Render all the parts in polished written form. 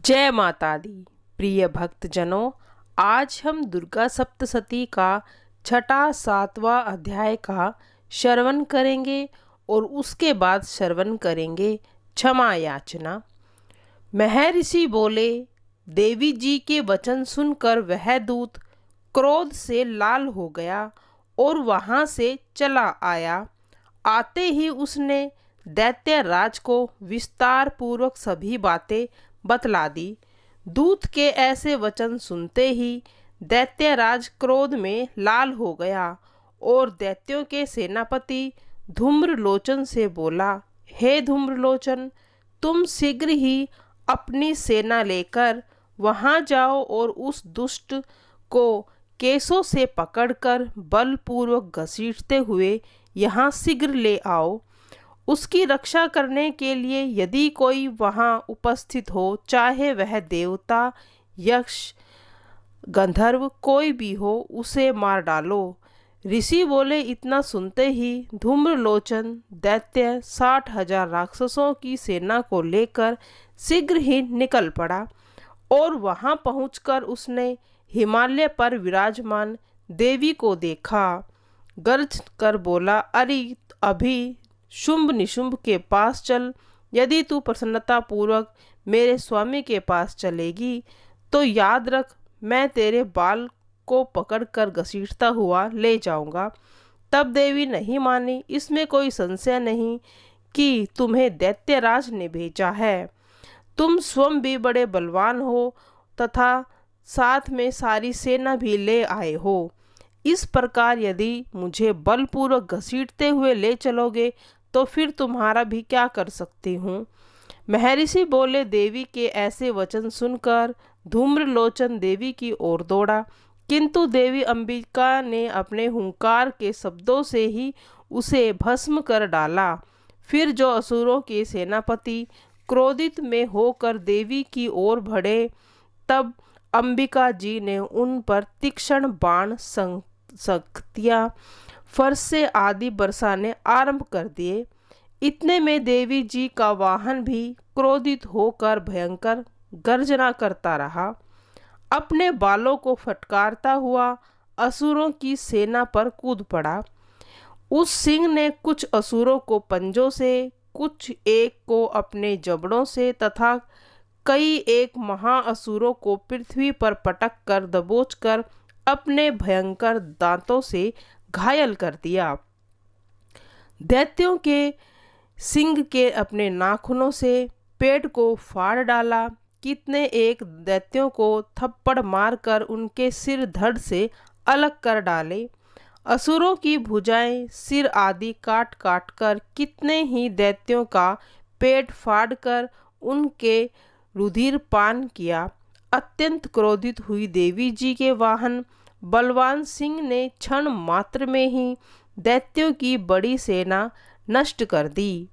जय माता दी। प्रिय भक्तजनों, आज हम दुर्गा सप्तशती का छठा सातवां अध्याय का श्रवण करेंगे और उसके बाद श्रवण करेंगे क्षमा याचना। महर्षि बोले, देवी जी के वचन सुनकर वह दूत क्रोध से लाल हो गया और वहां से चला आया। आते ही उसने दैत्यराज को विस्तार पूर्वक सभी बातें बतला दी। दूत के ऐसे वचन सुनते ही दैत्यराज क्रोध में लाल हो गया और दैत्यों के सेनापति धूम्रलोचन से बोला, हे धूम्रलोचन, तुम शीघ्र ही अपनी सेना लेकर वहां जाओ और उस दुष्ट को केसों से पकड़कर बलपूर्वक घसीटते हुए यहाँ शीघ्र ले आओ। उसकी रक्षा करने के लिए यदि कोई वहां उपस्थित हो, चाहे वह देवता, यक्ष, गंधर्व कोई भी हो, उसे मार डालो। ऋषि बोले, इतना सुनते ही धूम्रलोचन दैत्य 60,000 राक्षसों की सेना को लेकर शीघ्र ही निकल पड़ा और वहां पहुंचकर उसने हिमालय पर विराजमान देवी को देखा। गर्ज कर बोला, अरे अभी शुंभ निशुंभ के पास चल। यदि तू प्रसन्नता पूर्वक मेरे स्वामी के पास चलेगी तो याद रख, मैं तेरे बाल को पकड़कर घसीटता हुआ ले जाऊंगा। तब देवी नहीं मानी। इसमें कोई संशय नहीं कि तुम्हें दैत्यराज ने भेजा है। तुम स्वयं भी बड़े बलवान हो तथा साथ में सारी सेना भी ले आए हो। इस प्रकार यदि मुझे बलपूर्वक घसीटते हुए ले चलोगे तो फिर तुम्हारा भी क्या कर सकती हूँ। महर्षि बोले, देवी के ऐसे वचन सुनकर धूम्रलोचन देवी की ओर दौड़ा, किंतु देवी अंबिका ने अपने हुंकार के शब्दों से ही उसे भस्म कर डाला। फिर जो असुरों के सेनापति क्रोधित में होकर देवी की ओर बढ़े, तब अंबिका जी ने उन पर तीक्ष्ण बाण, शक्तियाँ, फरसे आदि बरसाने आरंभ कर दिए। इतने में देवी जी का वाहन भी क्रोधित होकर भयंकर गर्जना करता रहा। अपने बालों को फटकारता हुआ असुरों की सेना पर कूद पड़ा। उस सिंह ने कुछ असुरों को पंजों से, कुछ एक को अपने जबड़ों से तथा कई एक महाअसुरों को पृथ्वी पर पटक कर दबोचकर अपने भयंकर दांतों से घायल कर दिया। दैत्यों के सिंह के अपने नाखूनों से पेट को फाड़ डाला। कितने एक दैत्यों को थप्पड़ मारकर उनके सिर धड़ से अलग कर डाले। असुरों की भुजाएं, सिर आदि काट काट कर कितने ही दैत्यों का पेट फाड़कर उनके रुधिर पान किया। अत्यंत क्रोधित हुई देवी जी के वाहन बलवान सिंह ने क्षण मात्र में ही दैत्यों की बड़ी सेना नष्ट कर दी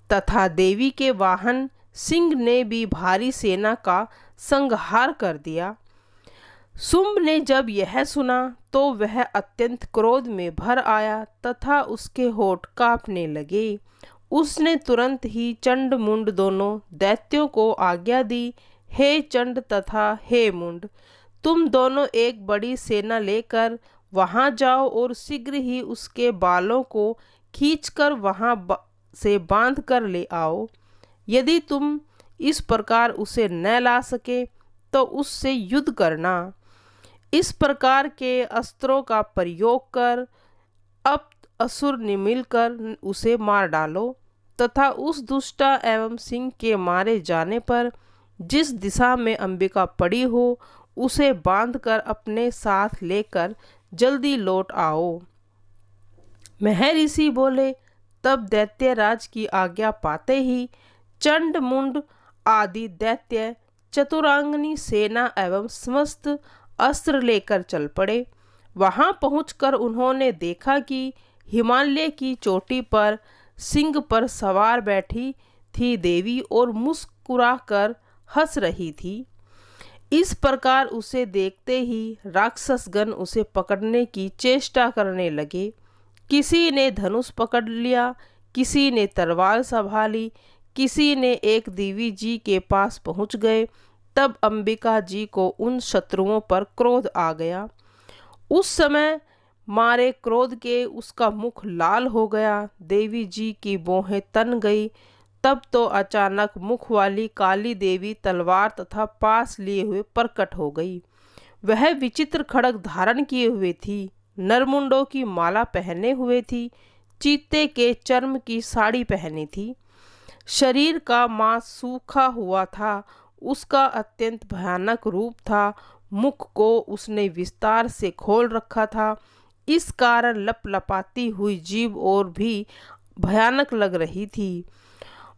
तथा देवी के वाहन सिंह ने भी भारी सेना का संहार कर दिया। शुंभ ने जब यह सुना तो वह अत्यंत क्रोध में भर आया तथा उसके होठ कांपने लगे। उसने तुरंत ही चंड मुंड दोनों दैत्यों को आज्ञा दी, हे चंड तथा हे मुंड, तुम दोनों एक बड़ी सेना लेकर वहां जाओ और शीघ्र ही उसके बालों को खींचकर वहां से बांध कर ले आओ। यदि तुम इस प्रकार उसे न ला सके तो उससे युद्ध करना। इस प्रकार के अस्त्रों का प्रयोग कर अब असुर ने मिलकर उसे मार डालो तथा उस दुष्टा एवं सिंह के मारे जाने पर जिस दिशा में अंबिका पड़ी हो उसे बांधकर अपने साथ लेकर जल्दी लौट आओ। महर्षि बोले, तब दैत्यराज की आज्ञा पाते ही चंड मुंड आदि दैत्य चतुरांगनी सेना एवं समस्त अस्त्र लेकर चल पड़े। वहां पहुंचकर उन्होंने देखा कि हिमालय की चोटी पर सिंह पर सवार बैठी थी देवी और मुस्कुराकर हंस रही थी। इस प्रकार उसे देखते ही राक्षसगण उसे पकड़ने की चेष्टा करने लगे। किसी ने धनुष पकड़ लिया, किसी ने तलवार संभाली, किसी ने एक देवी जी के पास पहुंच गए तब अंबिका जी को उन शत्रुओं पर क्रोध आ गया। उस समय मारे क्रोध के उसका मुख लाल हो गया, देवी जी की भौहें तन गई। तब तो अचानक मुख वाली काली देवी तलवार तथा पास लिए हुए प्रकट हो गई। वह विचित्र खड्ग धारण किए हुए थी, नरमुंडों की माला पहने हुए थी, चीते के चर्म की साड़ी पहनी थी। शरीर का मांस सूखा हुआ था, उसका अत्यंत भयानक रूप था। मुख को उसने विस्तार से खोल रखा था, इस कारण लपलपाती हुई जीभ और भी भयानक लग रही थी।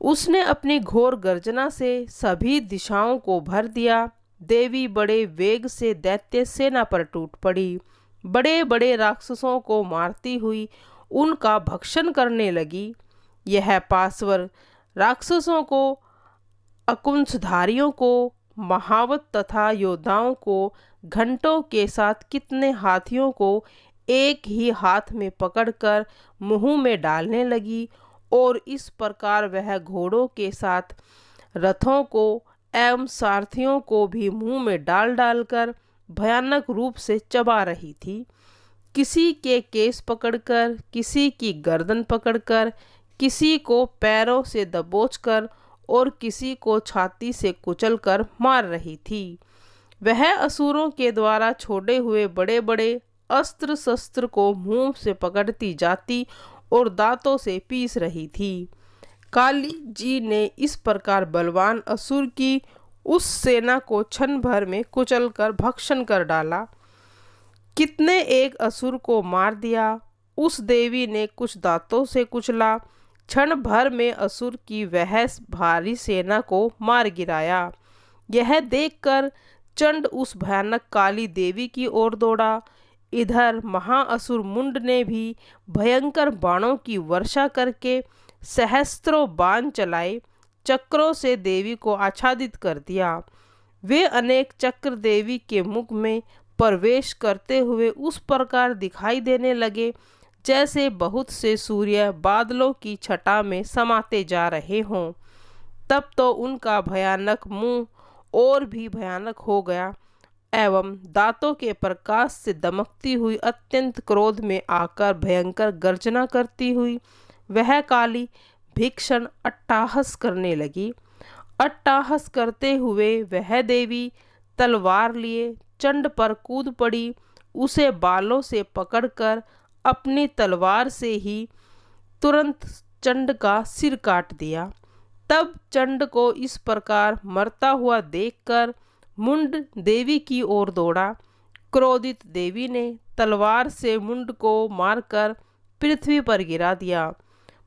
उसने अपनी घोर गर्जना से सभी दिशाओं को भर दिया। देवी बड़े वेग से दैत्य सेना पर टूट पड़ी, बड़े बड़े राक्षसों को मारती हुई उनका भक्षण करने लगी। यह पासवर राक्षसों को, अकुंशधारियों को, महावत तथा योद्धाओं को, घंटों के साथ कितने हाथियों को एक ही हाथ में पकड़कर मुंह में डालने लगी, और इस प्रकार वह घोड़ों के साथ रथों को एवं सारथियों को भी मुंह में डाल डालकर भयानक रूप से चबा रही थी। किसी के केस पकड़कर, किसी की गर्दन पकड़कर, किसी को पैरों से दबोचकर और किसी को छाती से कुचलकर मार रही थी। वह असुरों के द्वारा छोड़े हुए बड़े बड़े अस्त्र शस्त्र को मुंह से पकड़ती जाती और दांतों से पीस रही थी। काली जी ने इस प्रकार बलवान असुर की उस सेना को क्षण भर में कुचलकर भक्षण कर डाला। कितने एक असुर को मार दिया। उस देवी ने कुछ दांतों से कुचला, क्षण भर में असुर की वह भारी सेना को मार गिराया। यह देखकर चंड उस भयानक काली देवी की ओर दौड़ा। इधर महाअसुर मुंड ने भी भयंकर बाणों की वर्षा करके सहस्त्रों बाण चलाए, चक्रों से देवी को आच्छादित कर दिया। वे अनेक चक्र देवी के मुख में प्रवेश करते हुए उस प्रकार दिखाई देने लगे जैसे बहुत से सूर्य बादलों की छटा में समाते जा रहे हों। तब तो उनका भयानक मुंह और भी भयानक हो गया एवं दांतों के प्रकाश से दमकती हुई अत्यंत क्रोध में आकर भयंकर गर्जना करती हुई वह काली भीषण अट्टहास करने लगी। अट्टहास करते हुए वह देवी तलवार लिए चंड पर कूद पड़ी। उसे बालों से पकड़कर अपनी तलवार से ही तुरंत चंड का सिर काट दिया। तब चंड को इस प्रकार मरता हुआ देखकर मुंड देवी की ओर दौड़ा। क्रोधित देवी ने तलवार से मुंड को मारकर पृथ्वी पर गिरा दिया।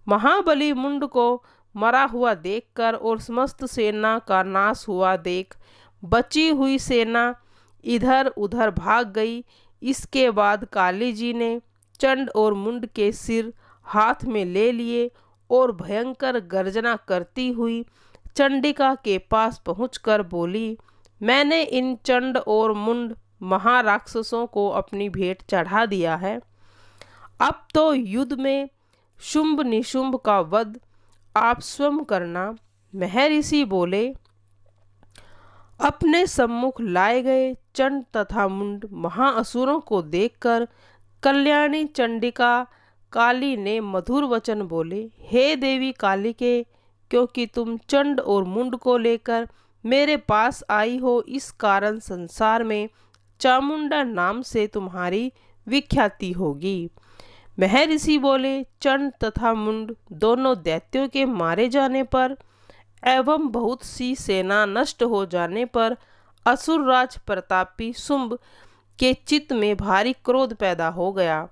महाबली मुंड को मरा हुआ देखकर और समस्त सेना का नाश हुआ देख बची हुई सेना इधर उधर भाग गई। इसके बाद काली जी ने चंड और मुंड के सिर हाथ में ले लिए और भयंकर गर्जना करती हुई चंडिका के पास पहुंचकर बोली, मैंने इन चंड और मुंड महाराक्षसों को अपनी भेंट चढ़ा दिया है। अब तो युद्ध में शुंभ निशुंभ का वध आप स्वयं करना। महर्षि बोले, अपने सम्मुख लाए गए चंड तथा मुंड महाअसुरों को देखकर कल्याणी चंडिका काली ने मधुर वचन बोले, हे देवी कालिके, क्योंकि तुम चंड और मुंड को लेकर मेरे पास आई हो, इस कारण संसार में चामुंडा नाम से तुम्हारी विख्याति होगी। महर्षि बोले, चंड तथा मुंड दोनों दैत्यों के मारे जाने पर एवं बहुत सी सेना नष्ट हो जाने पर असुरराज प्रतापी शुंभ के चित्त में भारी क्रोध पैदा हो गया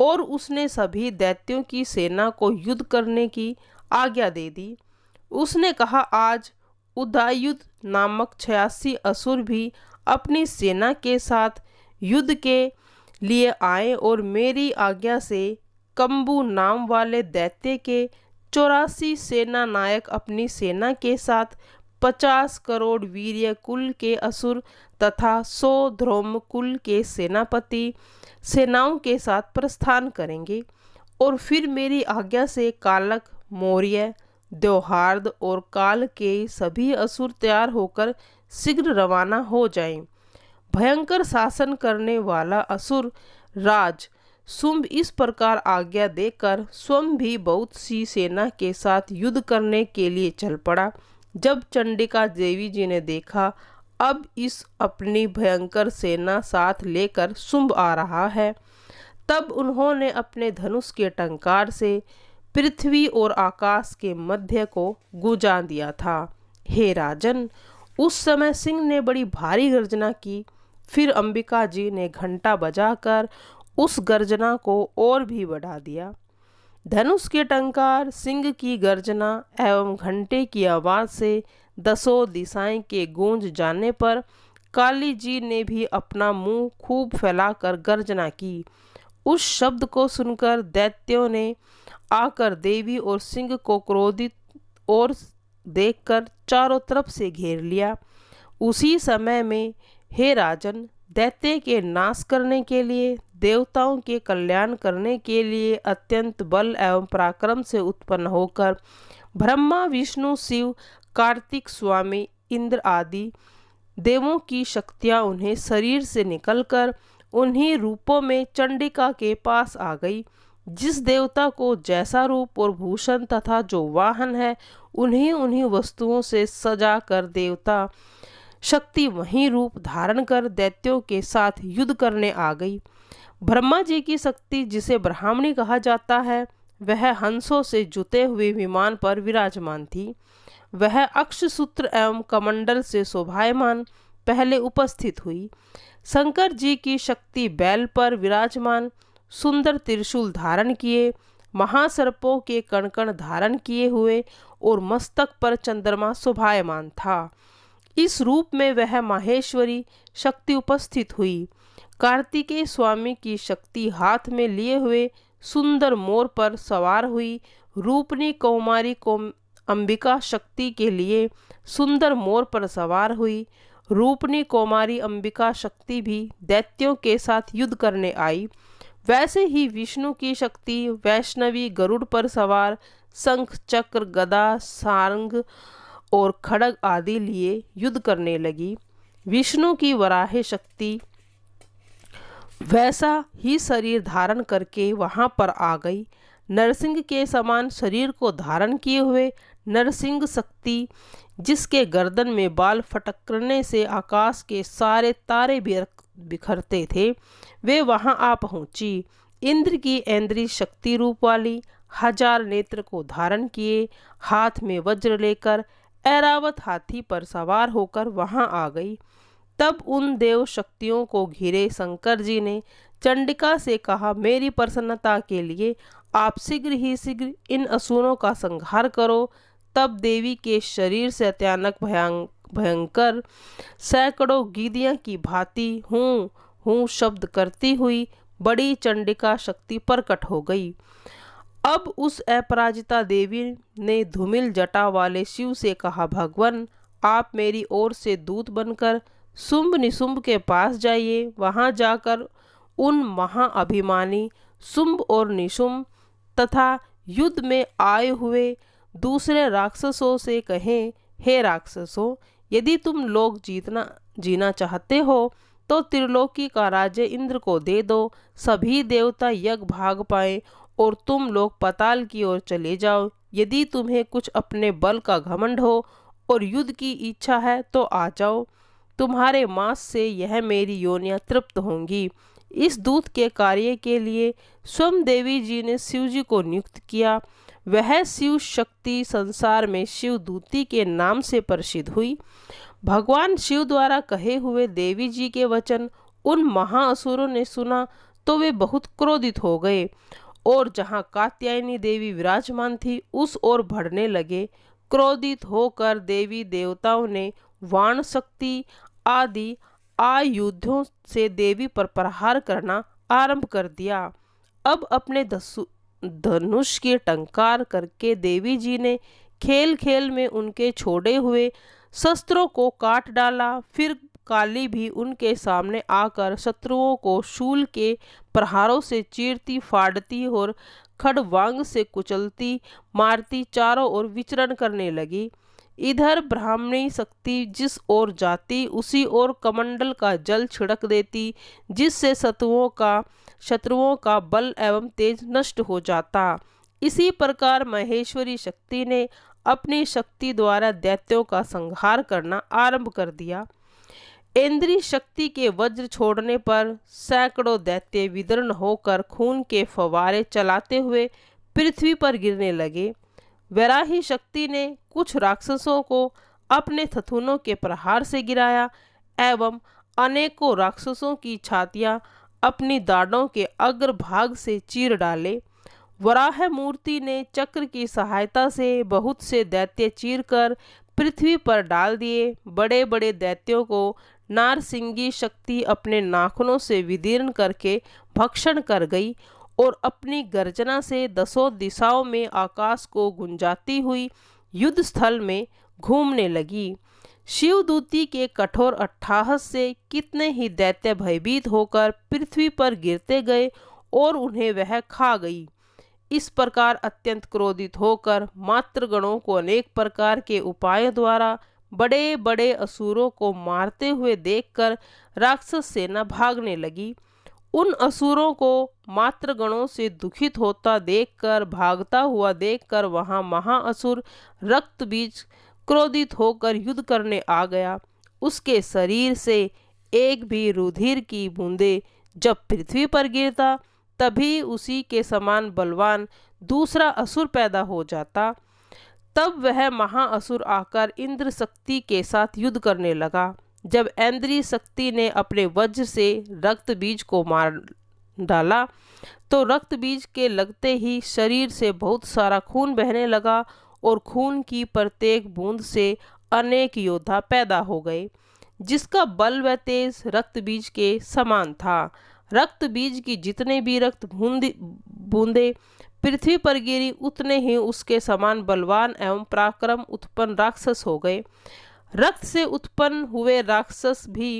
और उसने सभी दैत्यों की सेना को युद्ध करने की आज्ञा दे दी। उसने कहा, आज उदयुध नामक 86 असुर भी अपनी सेना के साथ युद्ध के लिए आए और मेरी आज्ञा से कंबू नाम वाले दैत्य के 84 सेना नायक अपनी सेना के साथ 50 करोड़ वीर्य कुल के असुर तथा 100 ध्रुम कुल के सेनापति सेनाओं के साथ प्रस्थान करेंगे और फिर मेरी आज्ञा से कालक, मौर्य, द्यौहार्द और काल के सभी असुर तैयार होकर शीघ्र रवाना हो जाएं। भयंकर शासन करने वाला असुर राज शुंभ इस प्रकार आज्ञा देकर स्वयं भी बहुत सी सेना के साथ युद्ध करने के लिए चल पड़ा। जब चंडिका देवी जी ने देखा अब इस अपनी भयंकर सेना साथ लेकर शुंभ आ रहा है, तब उन्होंने अपने धनुष के टंकार से पृथ्वी और आकाश के मध्य को गुंजा दिया था। हे राजन, उस समय सिंह ने बड़ी भारी गर्जना की। फिर अंबिका जी ने घंटा बजाकर उस गर्जना को और भी बढ़ा दिया। धनुष के टंकार, सिंह की गर्जना एवं घंटे की आवाज से दसों दिशाएं के गूंज जाने पर काली जी ने भी अपना मुंह खूब फैलाकर गर्जना की। उस शब्द को सुनकर दैत्यों ने आकर देवी और सिंह को क्रोधित और देखकर चारों तरफ से घेर लिया। उसी समय में हे राजन, दैत्य के नाश करने के लिए, देवताओं के कल्याण करने के लिए अत्यंत बल एवं पराक्रम से उत्पन्न होकर ब्रह्मा, विष्णु, शिव, कार्तिक, स्वामी इंद्र आदि देवों की शक्तियां उन्हें शरीर से निकलकर उन्हीं रूपों में चंडिका के पास आ गई। जिस देवता को जैसा रूप और भूषण तथा जो वाहन है, उन्हीं उन्हीं वस्तुओं से सजा कर देवता शक्ति वही रूप धारण कर दैत्यों के साथ युद्ध करने आ गई। ब्रह्मा जी की शक्ति, जिसे ब्राह्मणी कहा जाता है, वह हंसों से जुते हुए विमान पर विराजमान थी। वह अक्षसूत्र एवं कमंडल से शोभायमान पहले उपस्थित हुई। शंकर जी की शक्ति बैल पर विराजमान, सुंदर त्रिशूल धारण किए, महासर्पों के कणकण धारण किए हुए और मस्तक पर चंद्रमा शोभायमान था। इस रूप में वह माहेश्वरी शक्ति उपस्थित हुई। कार्तिकेय स्वामी की शक्ति हाथ में लिए हुए सुंदर मोर पर सवार हुई। रूपनी कौमारी को अंबिका शक्ति के लिए सुंदर मोर पर सवार हुई। रूपनी कौमारी अंबिका शक्ति भी दैत्यों के साथ युद्ध करने आई। वैसे ही विष्णु की शक्ति वैष्णवी गरुड़ पर सवार शंख, चक्र, गदा, सारंग और खड़ग आदि लिए युद्ध करने लगी। विष्णु की वराह शक्ति वैसा ही शरीर धारण करके वहां पर आ गई। नरसिंह के समान शरीर को धारण किए हुए नरसिंह शक्ति, जिसके गर्दन में बाल फटकने से आकाश के सारे तारे बिखरते थे, वे वहां आ पहुंची। इंद्र की ऐन्द्री शक्ति रूप वाली 1000 नेत्र को धारण किए हाथ में वज्र लेकर ऐरावत हाथी पर सवार होकर वहां आ गई। तब उन देव शक्तियों को घिरे शंकर जी ने चंडिका से कहा, मेरी प्रसन्नता के लिए आप शीघ्र ही शीघ्र इन असुरों का संहार करो। तब देवी के शरीर से अचानक भयंकर सैकड़ों गीदियां की भांति हूँ हूँ शब्द करती हुई बड़ी चंडिका शक्ति प्रकट हो गई। अब उस अपराजिता देवी ने धूमिल जटा वाले शिव से कहा, भगवान, आप मेरी ओर से दूत बनकर शुंभ निशुंभ के पास जाइए। वहां जाकर उन महाअभिमानी शुंभ और निशुंभ तथा युद्ध में आए हुए दूसरे राक्षसों से कहें, हे राक्षसों, यदि तुम लोग जीना चाहते हो तो त्रिलोकी का राज्य इंद्र को दे दो। सभी देवता यज्ञ भाग पाए और तुम लोग पाताल की ओर चले जाओ। यदि तुम्हें कुछ अपने बल का घमंड हो और युद्ध की इच्छा है तो आ जाओ। तुम्हारे मांस से यह मेरी योनियां तृप्त होंगी। इस दूत के कार्य के लिए स्वयं देवी जी ने शिव जी को नियुक्त किया। वह शिव शक्ति संसार में शिव दूती के नाम से प्रसिद्ध हुई। भगवान शिव द्वारा कहे हुए देवी जी के वचन उन महाअसुरों ने सुना तो वे बहुत क्रोधित हो गए और जहाँ कात्यायनी देवी विराजमान थी उस ओर बढ़ने लगे। क्रोधित होकर देवी देवताओं ने वाण शक्ति आदि आयुधों से देवी पर प्रहार करना आरंभ कर दिया। अब अपने धनुष के टंकार करके देवी जी ने खेल खेल में उनके छोड़े हुए शस्त्रों को काट डाला। फिर काली भी उनके सामने आकर शत्रुओं को शूल के प्रहारों से चीरती फाड़ती और खड़वांग से कुचलती मारती चारों ओर विचरण करने लगी। इधर ब्राह्मणी शक्ति जिस ओर जाती उसी ओर कमंडल का जल छिड़क देती, जिससे शत्रुओं का बल एवं तेज नष्ट हो जाता। इसी प्रकार महेश्वरी शक्ति ने अपनी शक्ति द्वारा दैत्यों का संहार करना आरंभ कर दिया। इंद्रिय शक्ति के वज्र छोड़ने पर सैकड़ों दैत्य विदीर्ण होकर खून के फव्वारे चलाते हुए पृथ्वी पर गिरने लगे। वराही शक्ति ने कुछ राक्षसों को अपने थथुनों के प्रहार से गिराया एवं अनेकों राक्षसों की छातियां अपनी दाढ़ों के अग्रभाग से चीर डाले। वराह मूर्ति ने चक्र की सहायता से बहुत से दैत्य चीरकर पृथ्वी पर डाल दिए। बड़े बड़े दैत्यों को नारसिंगी शक्ति अपने नाखूनों से विदीर्ण करके भक्षण कर गई और अपनी गर्जना से दसों दिशाओं में आकाश को गुंजाती हुई युद्ध स्थल में घूमने लगी। शिवदूती के कठोर अट्टहास से कितने ही दैत्य भयभीत होकर पृथ्वी पर गिरते गए और उन्हें वह खा गई। इस प्रकार अत्यंत क्रोधित होकर मातृगणों को अनेक प्रकार के उपायों द्वारा बड़े बड़े असुरों को मारते हुए देखकर राक्षस सेना भागने लगी। उन असुरों को मातृगणों से दुखित होता देखकर, भागता हुआ देखकर वहां महाअसुर रक्तबीज क्रोधित होकर युद्ध करने आ गया। उसके शरीर से एक भी रुधिर की बूंदे जब पृथ्वी पर गिरता तभी उसी के समान बलवान दूसरा असुर पैदा हो जाता। तब वह महाअसुर आकर इंद्र शक्ति के साथ युद्ध करने लगा। जब इंद्रिय शक्ति ने अपने वज्र से रक्त बीज को मार डाला तो रक्त बीज के लगते ही शरीर से बहुत सारा खून बहने लगा और खून की प्रत्येक बूंद से अनेक योद्धा पैदा हो गए, जिसका बल व तेज रक्त बीज के समान था। रक्त बीज की जितने भी रक्त बूंदे पृथ्वी पर गिरी उतने ही उसके समान बलवान एवं पराक्रम उत्पन्न राक्षस हो गए। रक्त से उत्पन्न हुए राक्षस भी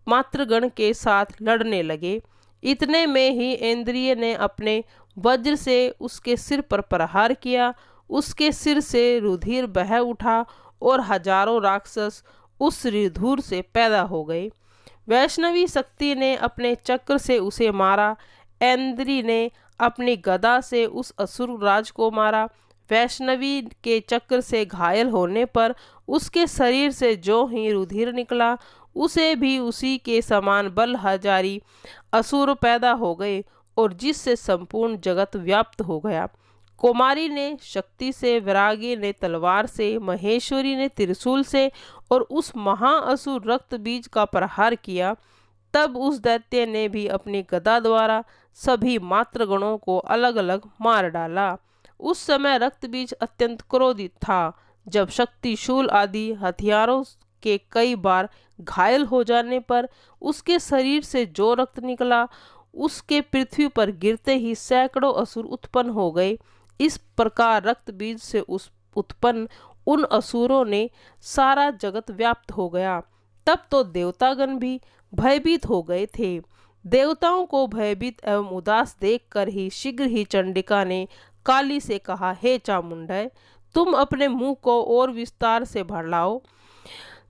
मातृगण के साथ लड़ने लगे। इतने में ही इंद्रिय ने अपने वज्र से उसके सिर पर प्रहार किया। उसके सिर से रुधिर बह उठा और हजारों राक्षस उस रुधिर से पैदा हो गए। वैष्णवी शक्ति ने अपने चक्र से उसे मारा। इंद्री ने अपनी गदा से उस असुर राज को मारा। वैष्णवी के चक्र से घायल होने पर उसके शरीर से जो ही रुधिर निकला उसे भी उसी के समान बलहाजारी असुर पैदा हो गए और जिससे संपूर्ण जगत व्याप्त हो गया। कुमारी ने शक्ति से, वैरागी ने तलवार से, महेश्वरी ने त्रिशूल से और उस महाअसुर रक्त बीज का प्रहार किया। तब उस दैत्य ने भी अपनी गदा द्वारा सभी मातृगणों को अलग अलग मार डाला। उस समय रक्त बीज अत्यंत क्रोधित था। जब शक्तिशूल आदि हथियारों के कई बार घायल हो जाने पर उसके शरीर से जो रक्त निकला उसके पृथ्वी पर गिरते ही सैकड़ों असुर उत्पन्न हो गए। इस प्रकार रक्त बीज से उस उत्पन्न उन असुरों ने सारा जगत व्याप्त हो गया। तब तो देवतागण भी भयभीत हो गए थे। देवताओं को भयभीत एवं उदास देखकर ही शीघ्र ही चंडिका ने काली से कहा, हे चामुंडा, तुम अपने मुंह को और विस्तार से बढ़ाओ।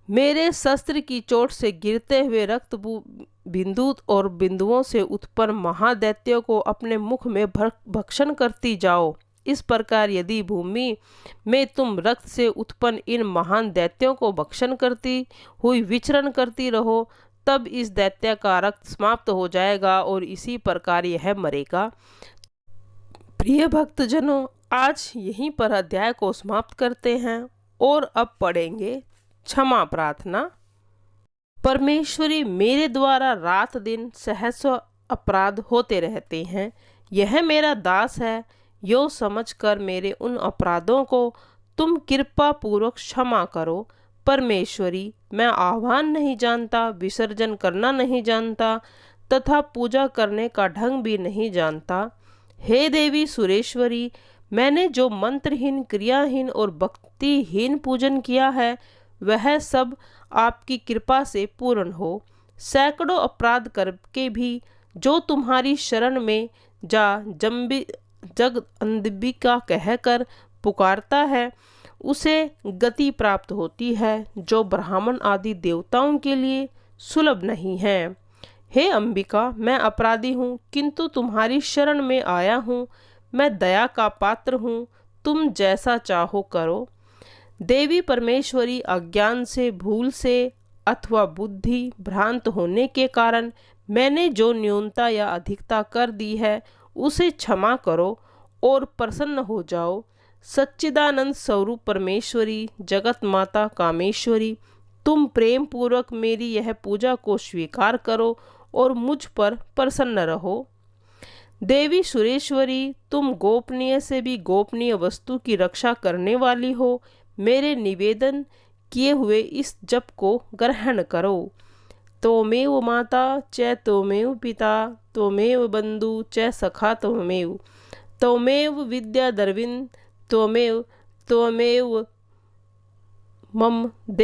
मेरे शस्त्र की चोट से गिरते हुए रक्त बिंदु और बिंदुओं से उत्पन्न महादैत्यों को अपने मुख में भक्षण करती जाओ। इस प्रकार यदि भूमि में तुम रक्त से उत्पन्न इन महान दैत्यों को भक्षण करती हुई विचरण करती रहो तब इस दैत्य का रक्त समाप्त हो जाएगा और इसी प्रकार यह मरेगा। प्रिय भक्तजनों, आज यहीं पर अध्याय को समाप्त करते हैं और अब पढ़ेंगे क्षमा प्रार्थना। परमेश्वरी, मेरे द्वारा रात दिन सहस्र अपराध होते रहते हैं। यह मेरा दास है। यो समझकर मेरे उन अपराधों को तुम कृपा पूर्वक क्षमा करो। परमेश्वरी, मैं आह्वान नहीं जानता, विसर्जन करना नहीं जानता तथा पूजा करने का ढंग भी नहीं जानता। हे देवी सुरेश्वरी, मैंने जो मंत्रहीन, क्रियाहीन और भक्तिहीन पूजन किया है वह सब आपकी कृपा से पूर्ण हो। सैकड़ों अपराध करके भी जो तुम्हारी शरण में जा जगदम्बिका कहकर पुकारता है, उसे गति प्राप्त होती है जो ब्राह्मण आदि देवताओं के लिए सुलभ नहीं है। हे अंबिका, मैं अपराधी हूँ, किंतु तुम्हारी शरण में आया हूँ। मैं दया का पात्र हूँ, तुम जैसा चाहो करो। देवी परमेश्वरी, अज्ञान से, भूल से अथवा बुद्धि भ्रांत होने के कारण मैंने जो न्यूनता या अधिकता कर दी है उसे क्षमा करो और प्रसन्न हो जाओ। सच्चिदानंद स्वरूप परमेश्वरी, जगत माता कामेश्वरी, तुम प्रेम पूर्वक मेरी यह पूजा को स्वीकार करो और मुझ पर प्रसन्न रहो। देवी सुरेश्वरी, तुम गोपनीय से भी गोपनीय वस्तु की रक्षा करने वाली हो। मेरे निवेदन किए हुए इस जप को ग्रहण करो। त्वमेव माता च त्वमेव पिता त्वमेव बंधु च सखा त्वमेव, त्वमेव विद्या द्रविण त्वमेव त्वमेव मम